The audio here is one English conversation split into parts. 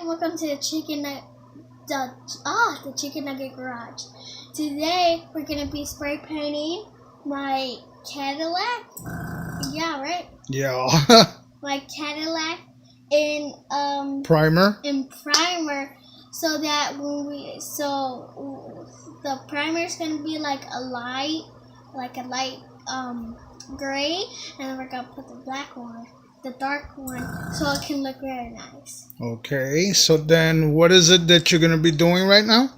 and welcome to the Chicken Nugget Garage. Today we're gonna be spray painting my Cadillac. Yeah, right? Yeah. My Cadillac in primer. So that the primer is gonna be like a light gray, and then we're gonna put the black one, the dark one, so it can look very nice. Okay, so then what is it that you're going to be doing right now?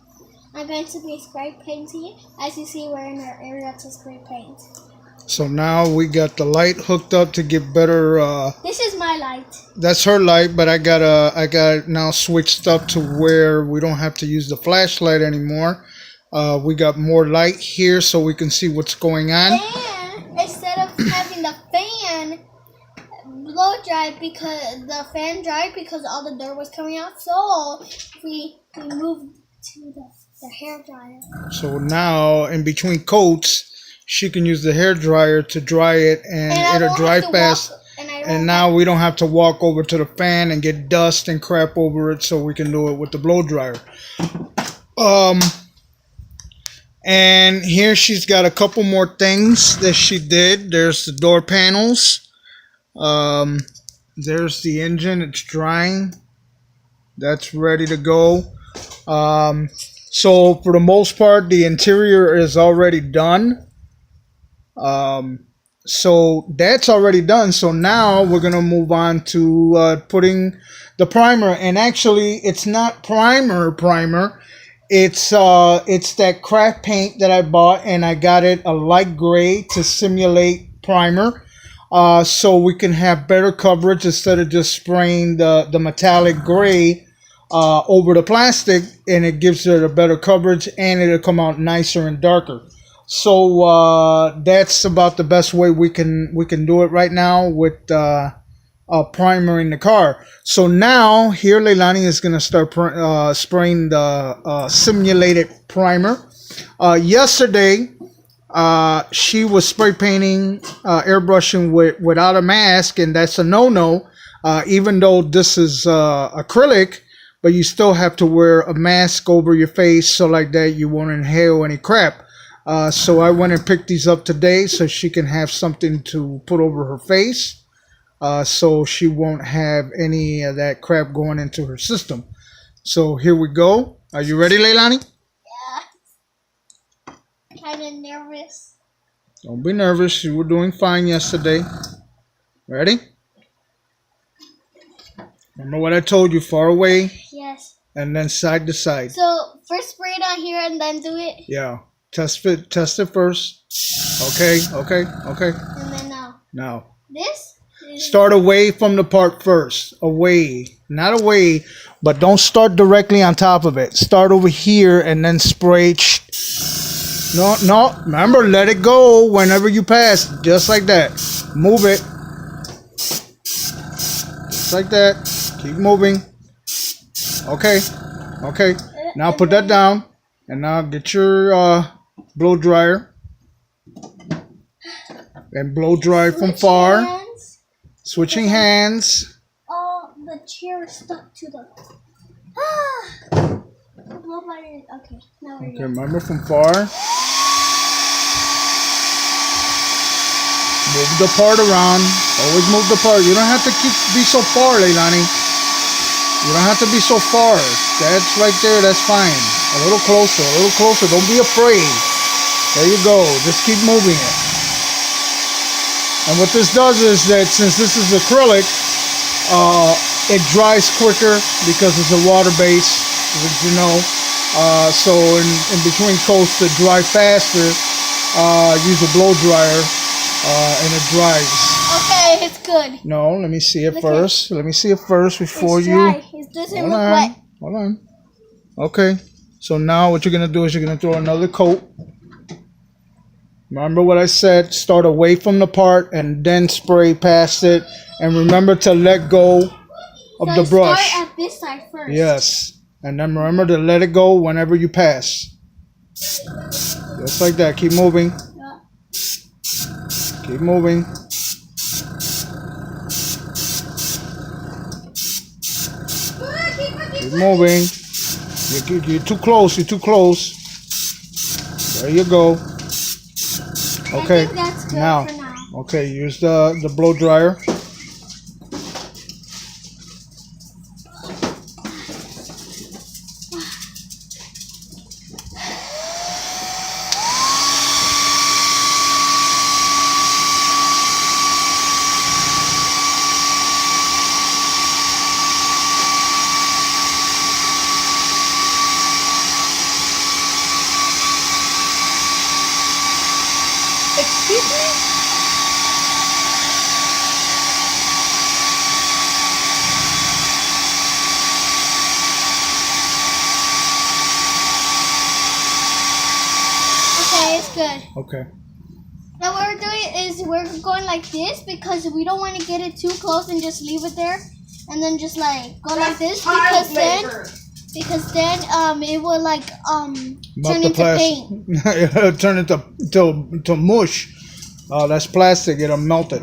I'm going to be spray painting. As you see, we're in our area to spray paint. So now we got the light hooked up to get better. This is my light. That's her light, but I got it now switched up to where we don't have to use the flashlight anymore. We got more light here so we can see what's going on. And instead of having the fan blow dry because all the dirt was coming out, so we moved to the hair dryer. So now in between coats, she can use the hair dryer to dry it, and it'll dry fast. And now we don't have to walk over to the fan and get dust and crap over it, so we can do it with the blow dryer. And here she's got a couple more things that she did. There's the door panels. There's the engine. It's drying. That's ready to go. So for the most part, the interior is already done. So that's already done. So now we're gonna move on to putting the primer. And actually, it's not primer. It's that craft paint that I bought, and I got it a light gray to simulate primer. So we can have better coverage instead of just spraying the metallic gray over the plastic, and it gives it a better coverage, and it'll come out nicer and darker. So that's about the best way we can do it right now with primer in the car. So now here Leilani is going to start spraying the simulated primer. Yesterday she was spray painting, airbrushing without a mask, and that's a no-no. Even though this is acrylic, but you still have to wear a mask over your face so like that you won't inhale any crap. So I went and picked these up today so she can have something to put over her face, so she won't have any of that crap going into her system. So here we go. Are you ready, Leilani? Kind of nervous. Don't be nervous. You were doing fine yesterday. Ready? Remember what I told you? Far away. Yes. And then side to side. So first spray it on here and then do it. Yeah. Test it first. Okay. And then now. Now. This? Start away from the part first. Away. Not away, but don't start directly on top of it. Start over here and then spray. No. Remember, let it go whenever you pass. Just like that. Move it. Just like that. Keep moving. Okay. Now put that down. And now get your blow dryer. And blow dry from far. Switching hands. Oh, the chair is stuck to the... Okay, now we're good. Remember from far. Move the part around. Always move the part. You don't have to be so far, Leilani. You don't have to be so far. That's right there. That's fine. A little closer. Don't be afraid. There you go. Just keep moving it. And what this does is that since this is acrylic, it dries quicker because it's a water base, as you know. So in between coats to dry faster, use a blow dryer, and it dries. Okay, it's good. No, let me see it first. Let me see it first before it's you. Dry. It doesn't look wet. Hold on. Okay. So now what you're gonna do is you're gonna throw another coat. Remember what I said, start away from the part and then spray past it. And remember to let go of the brush. Start at this side first. Yes. And then remember to let it go whenever you pass. Just like that. Keep moving. Yeah. Keep moving. Keep Keep moving. You're too close. You're too close. There you go. Okay. I think that's good Now. for now. Okay. Use the blow dryer. Excuse me? Okay, it's good. Okay. Now what we're doing is we're going like this because we don't want to get it too close and just leave it there, and then just like go like this because then it will like turn into paint. It'll turn into mush. Oh, that's plastic. It'll melt it.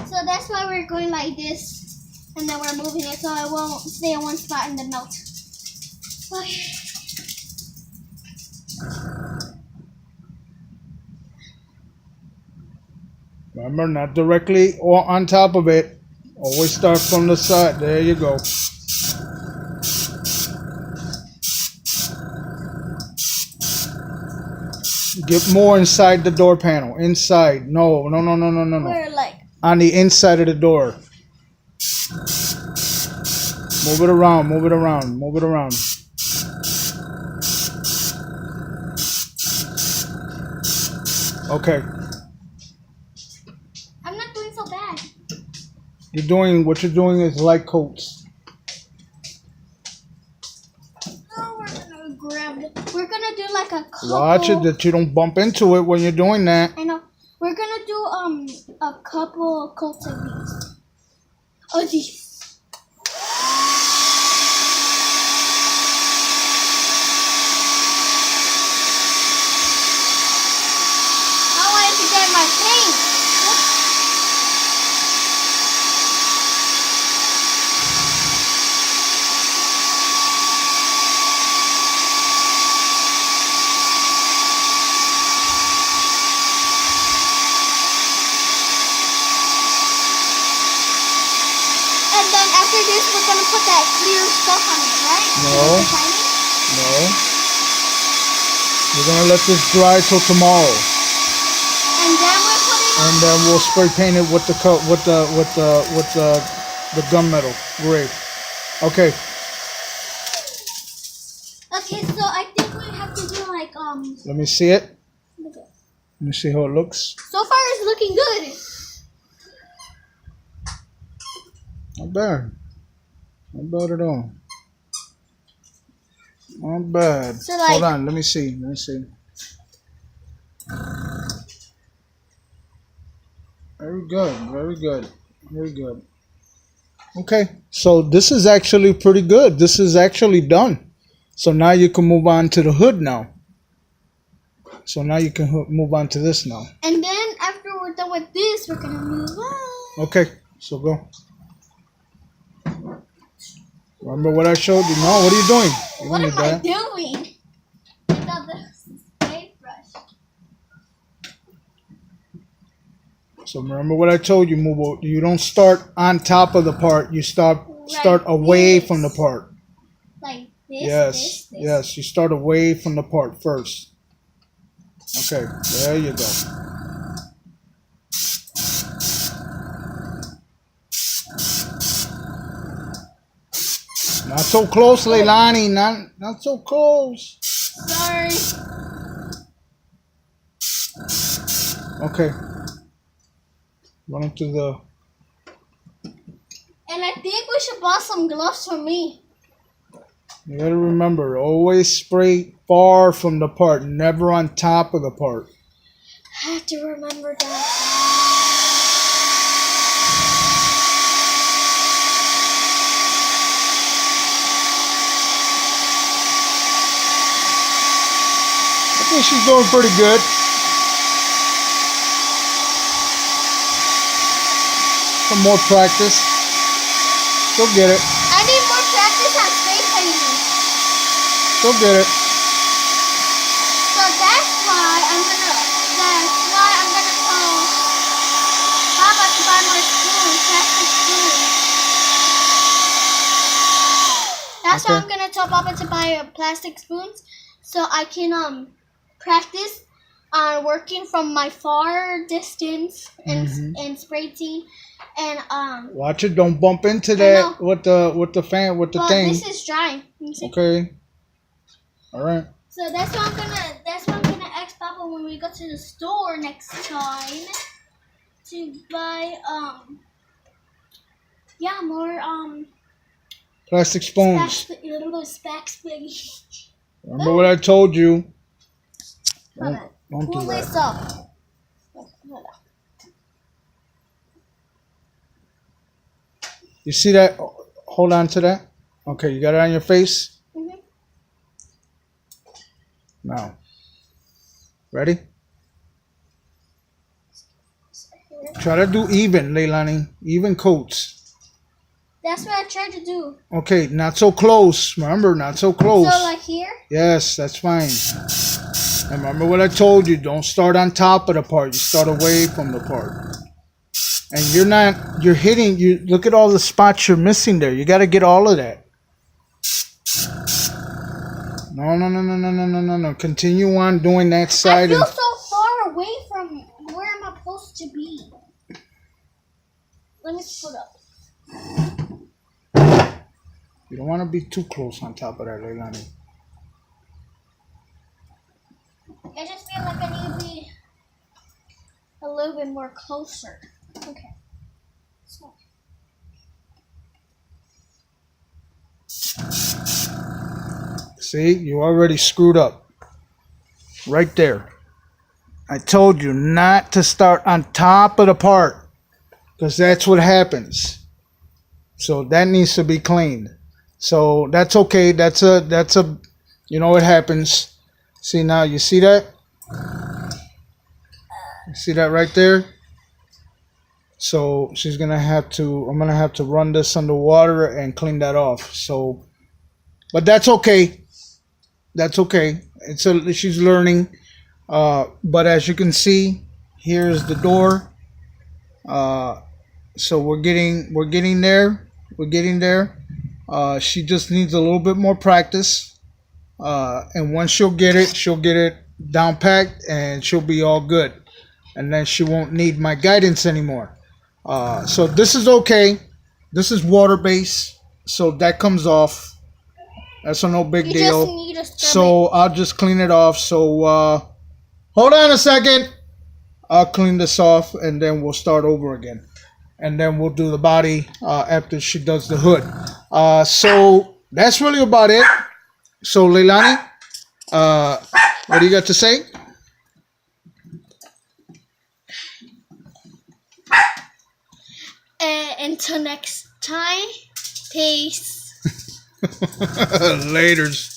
So that's why we're going like this, and then we're moving it so it won't stay in one spot and then melt. Okay. Remember, not directly or on top of it. Always start from the side. There you go. Get more inside the door panel. Inside. No. We're like On the inside of the door. Move it around. Move it around. Move it around. Okay. I'm not doing so bad. What you're doing is light coats. Oh, we're gonna do like a couple. Watch it that you don't bump into it when you're doing that. I know. We're gonna do a couple coats of these. Oh these. I wanted to get my paint. And then after this, we're gonna put that clear stuff on it, right? No. Shiny? No. We're gonna let this dry till tomorrow, And then we're putting. and then we'll spray paint it with the gunmetal gray. Okay. Okay, so I think we have to do like Let me see it. Let me see how it looks. So far, it's looking good. Not bad. Not bad at all. Not bad. So, like- Hold on. Let me see. Let me see. Very good. Very good. Very good. Okay. So this is actually pretty good. This is actually done. So now you can move on to the hood now. So now you can move on to this now. And then after we're done with this, we're gonna move on. Okay. So go. Remember what I showed you? No, what are you doing? You What don't am need I that. doing? I got the paintbrush. So remember what I told you, Mubo. You don't start on top of the part. You start away this. from the part. Like this. Yes, this. yes. You start away from the part first. Okay, there you go. Not so close, Leilani. Not so close. Sorry. Okay. Run into the. And I think we should buy some gloves for me. You gotta remember, always spray far from the part, never on top of the part. I have to remember that. I think she's doing pretty good. Some more practice. She'll get it. I need more practice on spray She'll get it. So that's why I'm gonna tell Papa to buy more spoons, plastic spoons. That's why I'm gonna tell Papa to buy plastic spoons so I can practice on working from my far distance and sprating and Watch it, don't bump into that with the thing. This is dry. Okay. All right. So that's what I'm gonna ask Papa when we go to the store next time to buy more Plastic spoons. little spacks. Remember what I told you. Don't Pull do this that. up. You see that? Hold on to that. Okay, you got it on your face? Mm-hmm. Now. Ready? Try to do even, Leilani. Even coats. That's what I tried to do. Okay, not so close. Remember, not so close. So like here? Yes, that's fine. And remember what I told you. Don't start on top of the part. You start away from the part. And you're hitting, look at all the spots you're missing there. You got to get all of that. No. Continue on doing that side. I feel so far away from where I'm supposed to be. Let me put up. You don't want to be too close on top of that, Leilani. I just feel like I need to be a little bit more closer. Okay. So. See, you already screwed up. Right there. I told you not to start on top of the part, because that's what happens. So that needs to be cleaned. So that's okay. That's a it happens. See now, you see that? You see that right there? So I'm gonna have to run this under water and clean that off. So, but that's okay. That's okay. She's learning. But as you can see, here's the door. So we're getting there. We're getting there. She just needs a little bit more practice. And once she'll get it down packed, and she'll be all good. And then she won't need my guidance anymore. So this is okay. This is water based, so that comes off. That's no big deal. Just need to So I'll just clean it off. So hold on a second. I'll clean this off, and then we'll start over again. And then we'll do the body after she does the hood. So that's really about it. So Leilani, what do you got to say? Until next time, peace. Laters.